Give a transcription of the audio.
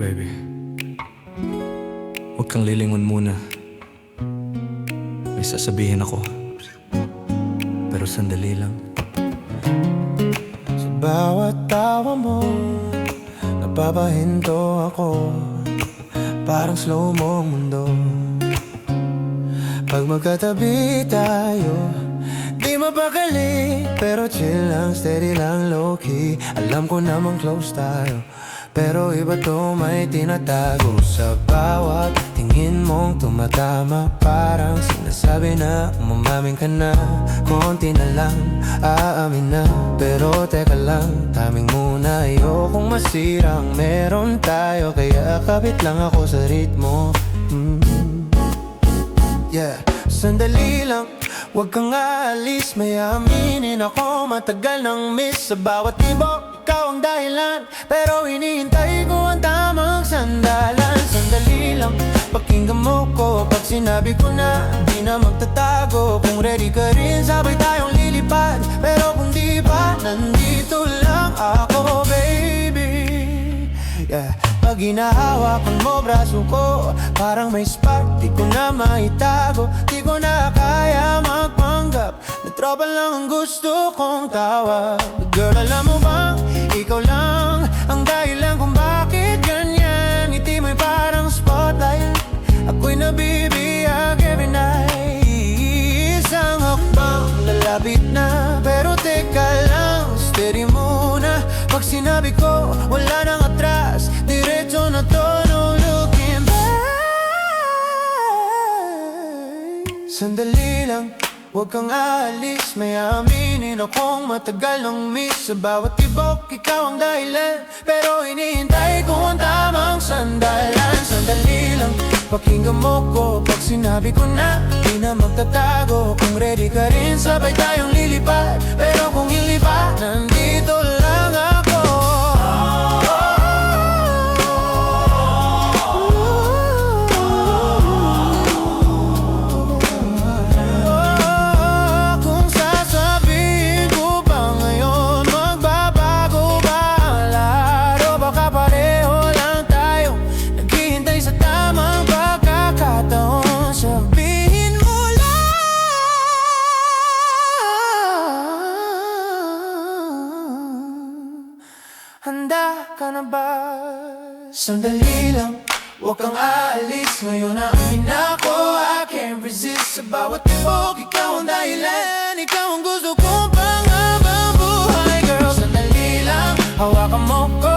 baby, huwag kang lilingon muna. May sasabihin ako, pero sandali lang. Sa bawat tawa mo, napapahinto ako, parang slow mo ang mundo. Pag magkatabi tayo, di mapakali, pero chill lang, steady lang, low-key. Alam ko namang close tayo, pero iba to, may tinatago. Sa bawat tingin mong tumatama, parang sinasabi na umamaming ka na. Konti na lang, aamin na, pero teka lang, timing muna. Ayokong masirang meron tayo, kaya kapit lang ako sa ritmo. Yeah, sandali lang, huwag kang aalis. May aminin ako, matagal nang miss. Sa bawat tibok, ikaw ang dahilan, pero hinihintay ko ang tamang sandalan. Sandali lang, pakinggan mo ko. Pag sinabi ko na, di na magtatago. Kung ready ka rin, sabay tayong lilipad. Pero kung di pa, nandito lang ako, baby. Yeah, pag hinahawakan mo braso ko, parang may spark, di ko na maitago. Di ko na kaya magpanggap na tropa lang ang gusto kong tawag. Girl, alam mo bang ikaw lang ang dahilan kung bakit ganyan. Ngiti mo'y parang spotlight, ako'y nabibiyag every night. Isang hakbang lalapit na, pero teka lang, steady muna. Pag sinabi ko, wala nang atras, diretso na to, no looking back. Sandali lang, huwag kang aalis. May aminin akong matagal nang miss. Sa bawat tibok, ikaw ang dahilan, pero hinihintay ko ang tamang sandalan. Sandali lang, pakinggan mo ko. Pag sinabi ko na, di na magtatago. Kung ready ka rin, sabay tayong lilipad. Pero kung hindi pa, nandito lang ako. Kung sasabihin ko ba ngayon, magbabago ba ang lahat? O baka pareho lang tayo, naghihintay sa tamang pagkakataon. Sabihin mo lang, handa ka na ba? Sandali lang, huwag kang aalis. Ngayon na amin ako, I can't resist. Sa bawat tibok, ikaw ang dahilan, ikaw ang gusto kong panghabang buhay. Girl, sandali lang, hawakan mo ko.